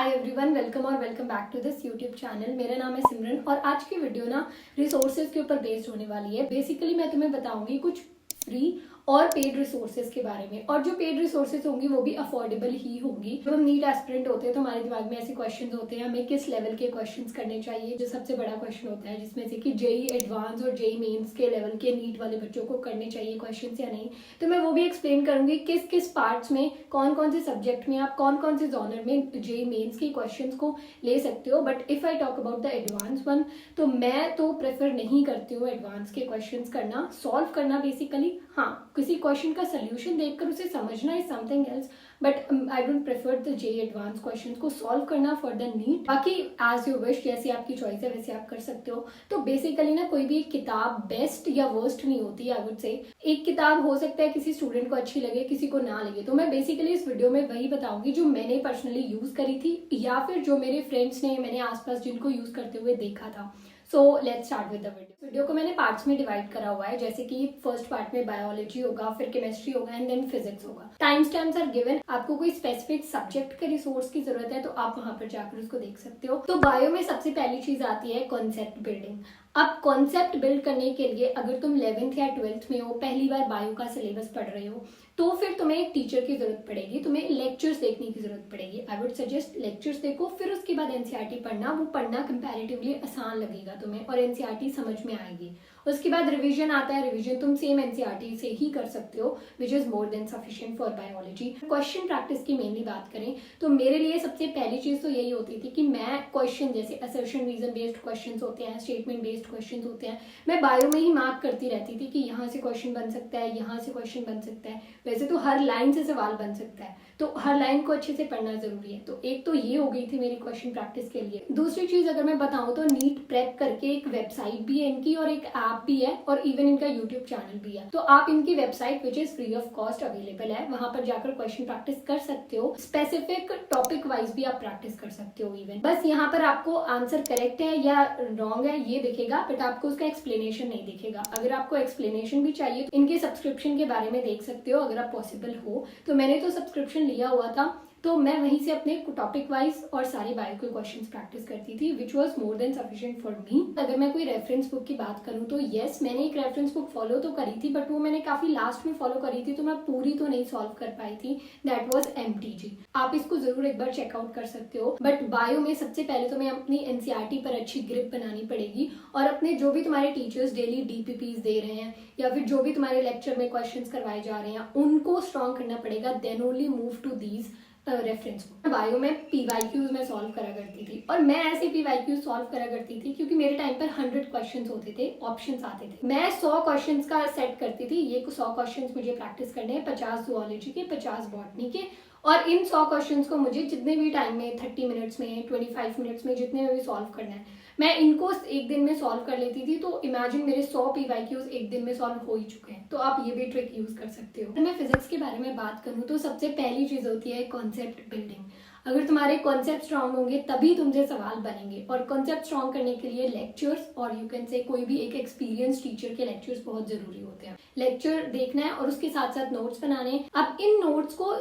हाय everyone, welcome और welcome back to this YouTube channel. मेरा नाम है सिमरन और आज की वीडियो ना रिसोर्सेज के ऊपर बेस्ड होने वाली है। बेसिकली मैं तुम्हें बताऊंगी कुछ फ्री और पेड रिसोर्सेज के बारे में, और जो पेड रिसोर्सेज होंगी वो भी अफोर्डेबल ही होंगी। जब हम नीट एस्पिरेंट होते हैं तो हमारे दिमाग में ऐसे क्वेश्चंस होते हैं, हमें किस लेवल के क्वेश्चंस करने चाहिए। जो सबसे बड़ा क्वेश्चन होता है जिसमें से कि जेई एडवांस और जेई मेंस के लेवल के नीट वाले बच्चों को करने चाहिए क्वेश्चंस या नहीं। तो मैं वो भी एक्सप्लेन करूंगी किस किस पार्ट्स में, कौन कौन से सब्जेक्ट में आप कौन कौन से जॉनर में जेई मेंस के क्वेश्चंस को ले सकते हो। But if I talk about the advance one, तो मैं तो प्रेफर नहीं करती हूँ एडवांस के क्वेश्चंस करना, सॉल्व करना बेसिकली। हाँ, किसी क्वेश्चन का सोल्यूशन देखकर उसे समझना is something else, but I don't prefer the JEE advance questions को सॉल्व करना फॉर द नीट। बाकी एज यू विश, जैसी आपकी चॉइस है वैसे आप कर सकते हो। तो बेसिकली ना कोई भी एक किताब बेस्ट या वर्स्ट नहीं होती। आई वुड से एक किताब हो सकता है किसी स्टूडेंट को अच्छी लगे, किसी को ना लगे। तो मैं बेसिकली इस वीडियो में वही बताऊंगी जो मैंने पर्सनली यूज करी थी या फिर जो मेरे फ्रेंड्स ने, मैंने आसपास जिनको यूज करते हुए देखा था। So let's start with the video को मैंने पार्ट्स में डिवाइड करा हुआ है, जैसे कि फर्स्ट पार्ट में बायोलॉजी होगा, फिर केमिस्ट्री होगा एंड देन फिजिक्स होगा। Time stamps are given. आपको कोई स्पेसिफिक सब्जेक्ट के रिसोर्स की जरूरत है तो आप वहां पर जाकर उसको देख सकते हो। तो बायो में सबसे पहली चीज आती है कॉन्सेप्ट बिल्डिंग। अब कॉन्सेप्ट बिल्ड करने के लिए अगर तुम 11th या 12th में हो, पहली बार बायो का सिलेबस पढ़ रहे हो, तो फिर तुम्हें एक टीचर की जरूरत पड़ेगी, तुम्हें लेक्चर्स देखने की जरूरत पड़ेगी। आई वुड सजेस्ट लेक्चर्स देखो, फिर उसके बाद एनसीईआरटी पढ़ना। वो पढ़ना कंपैरेटिवली आसान लगेगा तुम्हें और एनसीईआरटी समझ में आएगी। उसके बाद रिवीजन आता है। रिवीजन तुम सेम एनसीईआरटी से ही कर सकते हो, which is more than sufficient for biology. Question practice की मेनली बात करें तो मेरे लिए सबसे पहली चीज तो यही होती थी कि मैं क्वेश्चन, जैसे असर्शन रीजन बेस्ड क्वेश्चन होते हैं, स्टेटमेंट बेस्ड क्वेश्चन होते हैं, मैं बायो में ही मार्क करती रहती थी कि यहाँ से क्वेश्चन बन सकता है, यहाँ से क्वेश्चन बन सकता है। वैसे तो हर लाइन से सवाल बन सकता है, तो हर लाइन को अच्छे से पढ़ना जरूरी है। तो एक तो ये हो गई थी मेरी क्वेश्चन प्रैक्टिस के लिए। दूसरी चीज अगर मैं बताऊं तो नीट प्रेप करके एक वेबसाइट भी है इनकी और एक ऐप भी है और इवन इनका यूट्यूब चैनल भी है। तो आप इनकी website which is free of cost available है, वहां पर जाकर क्वेश्चन प्रैक्टिस कर सकते हो। स्पेसिफिक टॉपिक वाइज भी आप प्रैक्टिस कर सकते हो। इवन बस यहाँ पर आपको आंसर करेक्ट है या रॉन्ग है ये दिखेगा, बट आपको उसका एक्सप्लेनेशन नहीं दिखेगा। अगर आपको एक्सप्लेनेशन भी चाहिए तो इनके सब्सक्रिप्शन के बारे में देख सकते हो अगर आप पॉसिबल हो तो। मैंने तो सब्सक्रिप्शन लिया हुआ था, तो मैं वहीं से अपने टॉपिक वाइज और सारी बायो के क्वेश्चंस प्रैक्टिस करती थी, which was more than sufficient for me. अगर मैं कोई रेफरेंस बुक की बात करूं तो यस, मैंने एक रेफरेंस बुक फॉलो तो करी थी, बट वो मैंने काफी लास्ट में फॉलो करी थी, तो मैं पूरी तो नहीं सॉल्व कर पाई थी। That was MTG. आप इसको जरूर एक बार चेकआउट कर सकते हो। बट बायो में सबसे पहले तो मैं अपनी एनसीईआरटी पर अच्छी ग्रिप बनानी पड़ेगी और अपने जो भी तुम्हारे टीचर्स डेली डीपीपीज दे रहे हैं या फिर जो भी तुम्हारे लेक्चर में क्वेश्चंस करवाए जा रहे हैं उनको स्ट्रॉन्ग करना पड़ेगा। Then only move to these reference book. Bio में पीवाईक्यूज में सॉल्व करा करती थी, और मैं ऐसे पीवाईक्यूज सॉल्व करा करती थी क्योंकि मेरे टाइम पर 100 क्वेश्चंस होते थे, ऑप्शंस आते थे। मैं 100 क्वेश्चंस का सेट करती थी। ये 100 क्वेश्चंस मुझे प्रैक्टिस करने हैं, 50 जूलॉजी के, 50 बॉटनी के, और इन 100 क्वेश्चंस को मुझे जितने भी टाइम में, 30 मिनट्स में, 25 मिनट्स में, जितने में भी सॉल्व करना है, मैं इनको एक दिन में सॉल्व कर लेती थी। तो इमेजिन मेरे 100 पीवाईक्यूज एक दिन में सॉल्व हो ही चुके हैं। तो आप ये भी ट्रिक यूज कर सकते हो। मैं फिजिक्स के बारे में बात करूं तो सबसे पहली चीज होती है कॉन्सेप्ट बिल्डिंग। अगर तुम्हारे कॉन्सेप्ट स्ट्रांग होंगे तभी तुमसे सवाल बनेंगे, और कॉन्सेप्ट स्ट्रांग करने के लिए लेक्चर्स और यू कैन से कोई भी एक एक्सपीरियंस टीचर के लेक्चर्स बहुत जरूरी होते हैं। लेक्चर देखना है और उसके साथ साथ नोट्स बनाने हैं। अब इन नोट्स को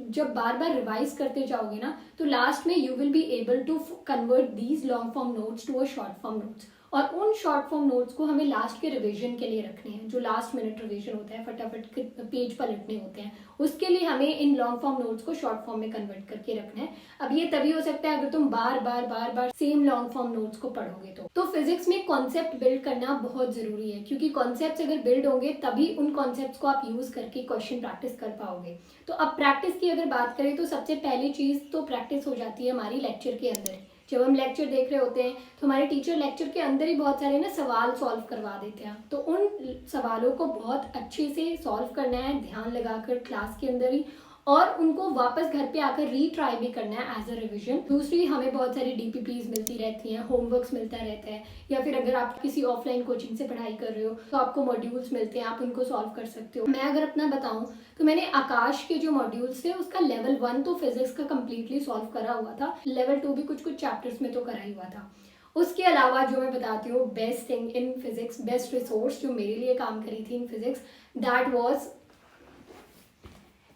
जब बार बार रिवाइज करते जाओगे ना, तो लास्ट में you will be able to convert these long form notes to a short form notes, और उन शॉर्ट फॉर्म नोट्स को हमें लास्ट के रिवीजन के लिए रखने हैं। जो लास्ट मिनट रिवीजन होता है, फटाफट पेज पलटने होते हैं, उसके लिए हमें इन लॉन्ग फॉर्म नोट्स को शॉर्ट फॉर्म में कन्वर्ट करके रखना है। अब ये तभी हो सकता है अगर तुम बार बार सेम लॉन्ग फॉर्म नोट्स को पढ़ोगे। तो फिजिक्स में कॉन्सेप्ट बिल्ड करना बहुत जरूरी है, क्योंकि कॉन्सेप्ट अगर बिल्ड होंगे तभी उन कॉन्सेप्ट्स को आप यूज करके क्वेश्चन प्रैक्टिस कर पाओगे। तो अब प्रैक्टिस की अगर बात करें तो सबसे पहली चीज तो प्रैक्टिस हो जाती है हमारी लेक्चर के अंदर। जब हम लेक्चर देख रहे होते हैं तो हमारे टीचर लेक्चर के अंदर ही बहुत सारे ना सवाल सॉल्व करवा देते हैं, तो उन सवालों को बहुत अच्छे से सॉल्व करना है ध्यान लगाकर क्लास के अंदर ही, और उनको वापस घर पे आकर रीट्राई भी करना है एज अ रिवीजन। दूसरी, हमें बहुत सारी डीपीपीज मिलती रहती हैं, होमवर्क्स मिलता रहता है, या फिर अगर आप किसी ऑफलाइन कोचिंग से पढ़ाई कर रहे हो तो आपको मॉड्यूल्स मिलते हैं, आप उनको सॉल्व कर सकते हो। मैं अगर अपना बताऊं तो मैंने आकाश के जो मॉड्यूल्स थे उसका लेवल 1 तो फिजिक्स का कम्प्लीटली सॉल्व करा हुआ था, लेवल 2 भी कुछ कुछ चैप्टर्स में तो करा ही हुआ था। उसके अलावा जो मैं बताती हूँ best thing in physics, best resource जो मेरे लिए काम करी थी in physics, that was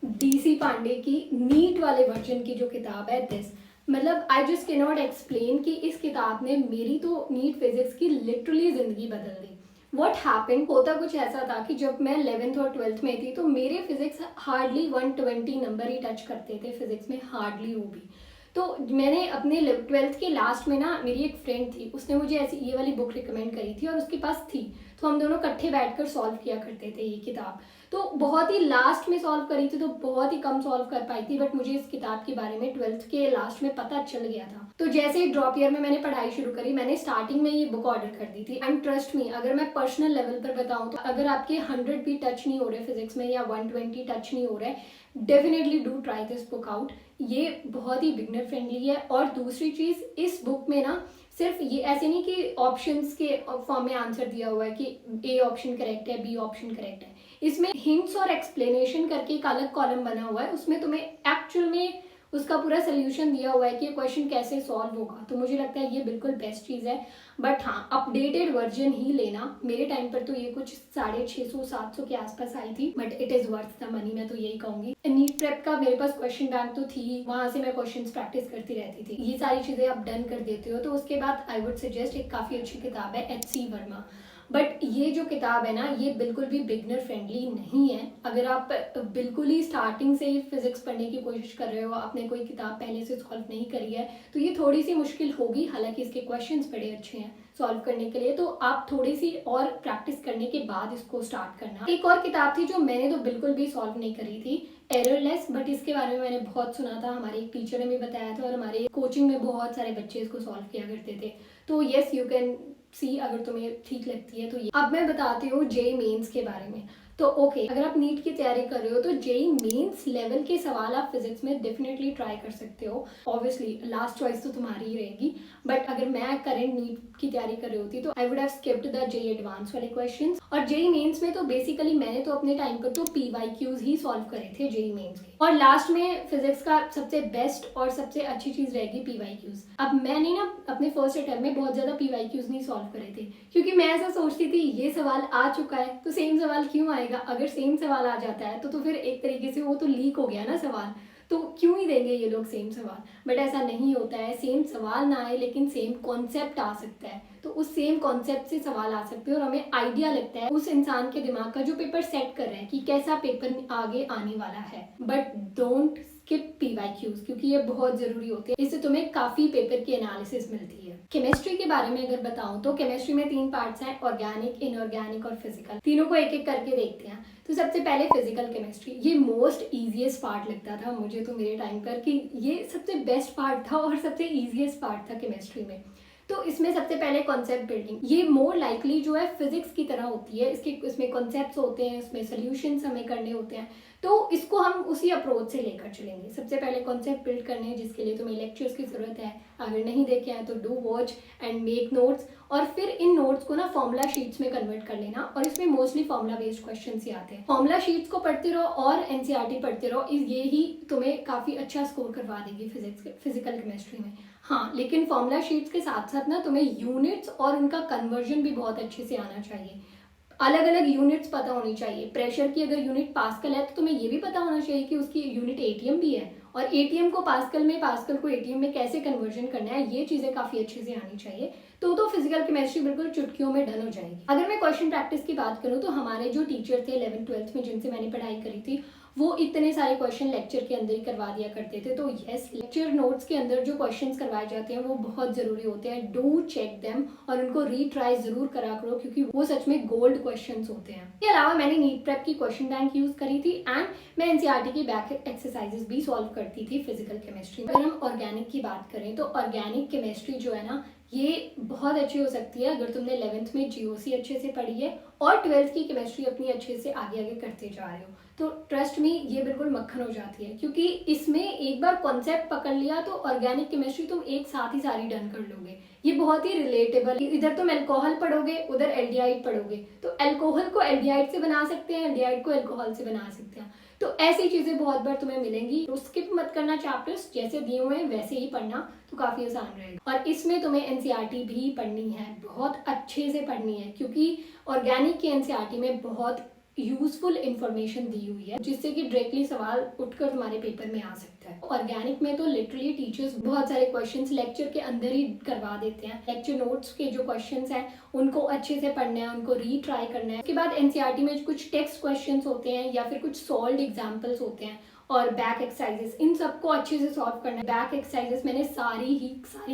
DC Pandey की नीट वाले वर्जन की जो किताब है दिस। मतलब I just can not explain कि इस किताब ने मेरी तो नीट फिजिक्स की लिटरली ज़िंदगी बदल दी। वॉट हैपन, होता कुछ ऐसा था कि जब मैं 11th और 12th में थी तो मेरे फिजिक्स हार्डली 120 नंबर ही टच करते थे फिजिक्स में, हार्डली वो भी। तो मैंने अपने 12th के लास्ट में ना, मेरी एक फ्रेंड थी, उसने मुझे ऐसी ये वाली बुक रिकमेंड करी थी और उसके पास थी, तो हम दोनों इकट्ठे बैठकर सॉल्व किया करते थे ये किताब। तो बहुत ही लास्ट में सॉल्व करी थी, तो बहुत ही कम सॉल्व कर पाई थी, बट मुझे इस किताब के बारे में 12th के लास्ट में पता चल गया था। तो जैसे ही ड्रॉप ईयर में मैंने पढ़ाई शुरू करी, मैंने स्टार्टिंग में ये बुक ऑर्डर कर दी थी। एंड ट्रस्ट मी, अगर मैं पर्सनल लेवल पर बताऊं तो अगर आपके 100 भी टच नहीं हो रहे फिजिक्स में या 120 टच नहीं हो रहे, definitely do try this book out. ये बहुत ही बिगनर फ्रेंडली है। और दूसरी चीज़, इस बुक में ना सिर्फ ये ऐसे नहीं कि ऑप्शंस के फॉर्म में आंसर दिया हुआ है कि ए ऑप्शन करेक्ट है, बी ऑप्शन करेक्ट है। इसमें हिंट्स और एक्सप्लेनेशन करके एक अलग कॉलम बना हुआ है, उसमें तुम्हें एक्चुअल में उसका पूरा सोल्यूशन दिया हुआ है कि ये क्वेश्चन कैसे सॉल्व होगा। तो मुझे लगता है ये बिल्कुल बेस्ट चीज़ है। बट हाँ, अपडेटेड वर्जन ही लेना। मेरे टाइम पर तो ये कुछ 650-700 के आसपास आई थी, but it is worth the money, मैं तो यही कहूँगी। नीट प्रेप का मेरे पास क्वेश्चन बैंक तो थी, वहाँ से मैं क्वेश्चन प्रैक्टिस करती रहती थी। ये सारी चीज़ें आप डन कर देते हो तो उसके बाद आई वुड सजेस्ट एक काफ़ी अच्छी किताब है HC वर्मा। बट ये जो किताब है ना, ये बिल्कुल भी बिगनर फ्रेंडली नहीं है। अगर आप बिल्कुल ही स्टार्टिंग से ही फिजिक्स पढ़ने की कोशिश कर रहे हो, आपने कोई किताब पहले से सॉल्व नहीं करी है, तो ये थोड़ी सी मुश्किल होगी। हालांकि इसके क्वेश्चंस बड़े अच्छे हैं सॉल्व करने के लिए, तो आप थोड़ी सी और प्रैक्टिस करने के बाद इसको स्टार्ट करना। एक और किताब थी जो मैंने तो बिल्कुल भी सॉल्व नहीं करी थी, एररलेस, बट इसके बारे में मैंने बहुत सुना था, हमारे एक टीचर ने भी बताया था और हमारे कोचिंग में बहुत सारे बच्चे इसको सॉल्व किया करते थे। तो येस, यू कैन सी, अगर तुम्हें ठीक लगती है तो ये। अब मैं बताती हूँ जेईई मेंस के बारे में। तो ओके, अगर आप नीट की तैयारी कर रहे हो तो जेईई मेंस लेवल के सवाल आप फिजिक्स में डेफिनेटली ट्राई कर सकते हो। ऑब्वियसली लास्ट चॉइस तो तुम्हारी ही रहेगी, बट अगर मैं करंट नीट की तैयारी कर रही होती तो I would have skipped the JEE advance वाले क्वेश्चंस। और जेईई मेंस में तो बेसिकली मैंने तो अपने टाइम पर तो PYQs ही सॉल्व करे थे जेईई मेंस के। और लास्ट में फिजिक्स का सबसे बेस्ट और सबसे अच्छी चीज रहेगी PYQs। अब मैंने ना अपने फर्स्ट अटेम्प्ट में बहुत ज्यादा PYQs नहीं सॉल्व करे थे, क्योंकि मैं ऐसा सोचती थी ये सवाल आ चुका है तो सेम सवाल क्यों आएगा। अगर सेम सवाल आ जाता है तो फिर एक तरीके से वो तो लीक हो गया ना सवाल, तो क्यों ही देंगे ये लोग सेम सवाल। बट ऐसा नहीं होता है, सेम सवाल ना आए लेकिन सेम कॉन्सेप्ट आ सकता है, तो उस सेम कॉन्सेप्ट से सवाल आ सकते हैं और हमें आइडिया लगता है उस इंसान के दिमाग का जो पेपर सेट कर रहा है कि कैसा पेपर आगे आने वाला है। बट डोंट स्किप PYQs, क्योंकि ये बहुत जरूरी होते हैं, इससे तुम्हें काफी पेपर की एनालिसिस मिलती है। केमिस्ट्री के बारे में अगर बताऊं तो केमिस्ट्री में 3 पार्ट्स हैं, ऑर्गेनिक, इनऑर्गेनिक और फिजिकल। तीनों को एक एक करके देखते हैं। तो सबसे पहले फिजिकल केमिस्ट्री, ये मोस्ट ईजीएस्ट पार्ट लगता था मुझे तो मेरे टाइम पर, कि ये सबसे बेस्ट पार्ट था और सबसे ईजीएस्ट पार्ट था केमिस्ट्री में। तो इसमें सबसे पहले कॉन्सेप्ट बिल्डिंग, ये मोर लाइकली जो है फिजिक्स की तरह होती है। इसमें कॉन्सेप्ट्स होते हैं, इसमें सॉल्यूशंस हमें करने होते हैं, तो इसको हम उसी अप्रोच से लेकर चलेंगे। सबसे पहले कॉन्सेप्ट बिल्ड करने हैं, जिसके लिए तुम्हें लेक्चर्स की जरूरत है। अगर नहीं देखे हैं तो do watch and make notes, और फिर इन नोट्स को ना फॉर्मूला शीट्स में कन्वर्ट कर लेना। और इसमें मोस्टली फॉर्मूला बेस्ड क्वेश्चंस ही आते हैं। फॉर्मूला शीट्स को पढ़ते रहो और NCERT पढ़ते रहो, ये ही तुम्हें काफी अच्छा स्कोर करवा देगी फिजिकल केमिस्ट्री में। हाँ, लेकिन फॉर्मूला शीट्स के साथ साथ ना तुम्हें यूनिट्स और उनका कन्वर्जन भी बहुत अच्छे से आना चाहिए। अलग अलग यूनिट्स पता होनी चाहिए। प्रेशर की अगर यूनिट पास्कल है तो तुम्हें ये भी पता होना चाहिए कि उसकी यूनिट ATM भी है, और ATM को पास्कल में, पास्कल को ATM में कैसे कन्वर्जन करना है, ये चीजें काफी अच्छे से आनी चाहिए। तो फिजिकल केमिस्ट्री बिल्कुल चुटकियों में डन हो जाएगी। अगर मैं क्वेश्चन प्रैक्टिस की बात करूँ तो हमारे जो टीचर थे 11th-12th में, जिनसे मैंने पढ़ाई करी थी, वो इतने सारे क्वेश्चन लेक्चर के अंदर ही करवा दिया करते थे। तो यस, लेक्चर नोट्स के अंदर जो क्वेश्चंस करवाए जाते हैं वो बहुत जरूरी होते हैं। डू चेक देम और उनको रीट्राई जरूर करा करो, क्योंकि वो सच में गोल्ड क्वेश्चंस होते हैं। इसके अलावा मैंने नीट प्रेप की क्वेश्चन बैंक यूज करी थी एंड मैं NCERT की बैक एक्सरसाइजेस भी सॉल्व करती थी फिजिकल केमिस्ट्री में। अगर हम ऑर्गेनिक की बात करें तो ऑर्गेनिक केमिस्ट्री जो है ना, ये बहुत अच्छी हो सकती है अगर तुमने 11th में GOC अच्छे से पढ़ी है और 12th की केमिस्ट्री अपनी अच्छे से आगे आगे करते जा रहे हो। तो ट्रस्ट मी, ये बिल्कुल मक्खन हो जाती है, क्योंकि इसमें एक बार कॉन्सेप्ट पकड़ लिया तो ऑर्गेनिक केमिस्ट्री तुम एक साथ ही सारी डन कर लोगे। ये बहुत ही रिलेटेबल, इधर तुम एल्कोहल पढ़ोगे, उधर एल्डिहाइड पढ़ोगे, तो एल्कोहल को एल्डिहाइड से बना सकते हैं, एल्डिहाइड को एल्कोहल से बना सकते हैं। तो ऐसी चीजें बहुत बार तुम्हें मिलेंगी। तो स्किप मत करना, चैप्टर्स जैसे दिए हुए हैं वैसे ही पढ़ना, तो काफी आसान रहेगा। और इसमें तुम्हें NCERT भी पढ़नी है, बहुत अच्छे से पढ़नी है, क्योंकि ऑर्गेनिक के NCERT में बहुत यूजफुल इंफॉर्मेशन दी हुई है जिससे कि डायरेक्टली सवाल उठकर तुम्हारे पेपर में आ सकता है। ऑर्गेनिक में तो लिटरली टीचर्स बहुत सारे क्वेश्चंस लेक्चर के अंदर ही करवा देते हैं। लेक्चर नोट्स के जो क्वेश्चंस हैं उनको अच्छे से पढ़ना है, उनको रीट्राई करना है। उसके बाद एनसीईआरटी में कुछ टेक्स्ट क्वेश्चंस होते हैं या फिर कुछ सॉल्व्ड एग्जांपल्स होते हैं और बैक एक्सरसाइजेस, इन सबको अच्छे से सॉल्व करना है। बैक एक्सरसाइजेस मैंने सारी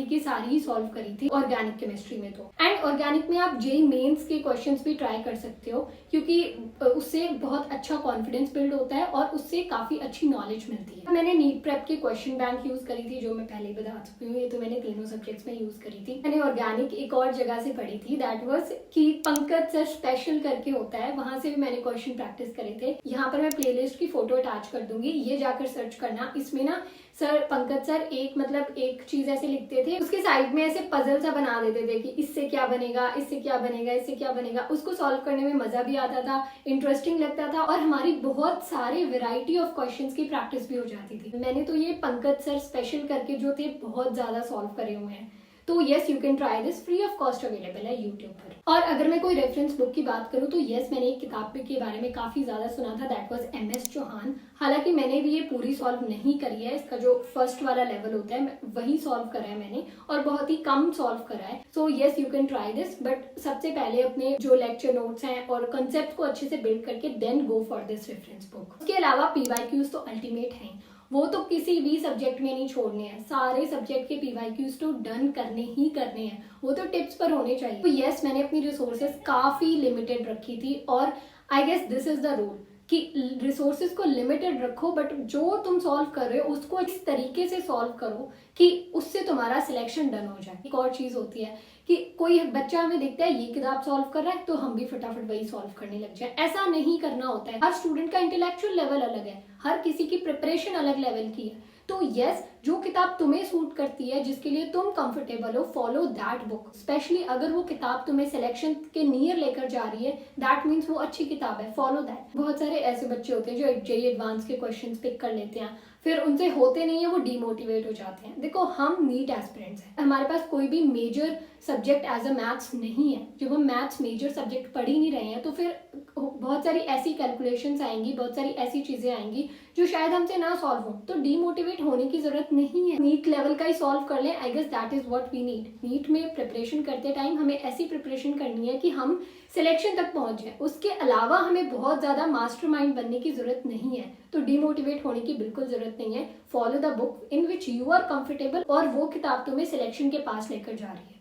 की सारी ही सॉल्व करी थी ऑर्गेनिक केमिस्ट्री में तो। एंड ऑर्गेनिक में आप जेईई मेंस के क्वेश्चंस भी ट्राई कर सकते हो क्योंकि उससे बहुत अच्छा कॉन्फिडेंस बिल्ड होता है और उससे काफी अच्छी नॉलेज मिलती है। मैंने नीट प्रेप के क्वेश्चन बैंक यूज करी थी, जो मैं पहले ही बता चुकी हूँ। ये तो मैंने तीनों सब्जेक्ट्स में यूज करी थी। मैंने ऑर्गेनिक एक और जगह से पढ़ी थी, दैट वाज कि पंकज सर स्पेशल करके होता है, वहां से भी मैंने क्वेश्चन प्रैक्टिस करे थे। यहाँ पर मैं प्लेलिस्ट की फोटो अटैच कर दूंगी, ये जाकर सर्च करना। इसमें ना सर पंकज सर एक चीज ऐसे लिखते थे, उसके साइड में ऐसे पजल सा बना देते थे कि इससे क्या बनेगा, इससे क्या बनेगा, इससे क्या बनेगा। उसको सॉल्व करने में मजा भी आता था, इंटरेस्टिंग लगता था और हमारी बहुत सारी वैरायटी ऑफ क्वेश्चंस की प्रैक्टिस भी हो जाती थी। मैंने तो ये पंकज सर स्पेशल करके जो थे बहुत ज्यादा सॉल्व करे हुए हैं। तो yes, you can try this, free of cost available है यूट्यूब पर। और अगर मैं कोई रेफरेंस बुक की बात करूँ तो यस, मैंने एक किताब के बारे में काफी ज्यादा सुना था, दैट वाज MS चौहान। हालांकि मैंने भी ये पूरी सॉल्व नहीं करी है, इसका जो फर्स्ट वाला लेवल होता है वही सॉल्व करा है मैंने और बहुत ही कम सॉल्व करा है। So yes, you can try this, but सबसे पहले अपने जो लेक्चर नोट्स हैं और कंसेप्ट को अच्छे से बिल्ड करके then go for this reference book. उसके अलावा PYQs तो अल्टीमेट हैं, वो तो किसी भी सब्जेक्ट में नहीं छोड़ने हैं। सारे सब्जेक्ट के PYQs तो डन करने ही करने हैं, वो तो टिप्स पर होने चाहिए। तो यस, मैंने अपनी रिसोर्सेज काफी लिमिटेड रखी थी और I guess this is the rule कि रिसोर्सेज को लिमिटेड रखो, बट जो तुम सॉल्व कर रहे हो उसको इस तरीके से सॉल्व करो कि उससे तुम्हारा सिलेक्शन डन हो जाए। एक और चीज होती है कि कोई बच्चा हमें देखता है ये किताब सॉल्व कर रहा है तो हम भी फटाफट वही सॉल्व करने लग जाए, ऐसा नहीं करना होता है। हर स्टूडेंट का इंटेलेक्चुअल लेवल अलग है, हर किसी की प्रिपरेशन अलग लेवल की है। तो यस, जो किताब तुम्हें सूट करती है, जिसके लिए तुम कंफर्टेबल हो, फॉलो दैट बुक। स्पेशली अगर वो किताब तुम्हें सिलेक्शन के नियर लेकर जा रही है, दैट मीन्स वो अच्छी किताब है, फॉलो दैट। बहुत सारे ऐसे बच्चे होते हैं जो जेईई एडवांस के क्वेश्चंस पिक कर लेते हैं, फिर उनसे होते नहीं है, वो डीमोटिवेट हो जाते हैं। देखो, हम नीट एस्पिरेंट्स हैं, हमारे पास कोई भी major subject as a maths नहीं है। जब हम मैथ्स मेजर सब्जेक्ट पढ़ ही नहीं रहे हैं तो फिर बहुत सारी ऐसी कैलकुलेशंस आएंगी, बहुत सारी ऐसी चीजें आएंगी जो शायद हमसे ना सॉल्व हो। तो डीमोटिवेट होने की जरूरत नहीं है, नीट लेवल का ही सॉल्व कर लें। I guess that is what we need. NEET में प्रिपरेशन करते टाइम हमें ऐसी प्रिपरेशन करनी है कि हम सिलेक्शन तक पहुंच जाए। उसके अलावा हमें बहुत ज्यादा मास्टरमाइंड बनने की जरूरत नहीं है, तो डीमोटिवेट होने की बिल्कुल जरूरत नहीं है। Follow the book in which you are comfortable और वो किताब तुम्हें सिलेक्शन के पास लेकर जा रही है।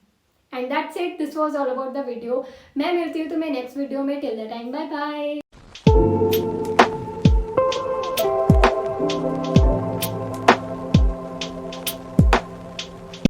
And that's it, this was all about the video. मैं मिलती हूँ तुम्हें नेक्स्ट वीडियो में। Till the time, bye bye.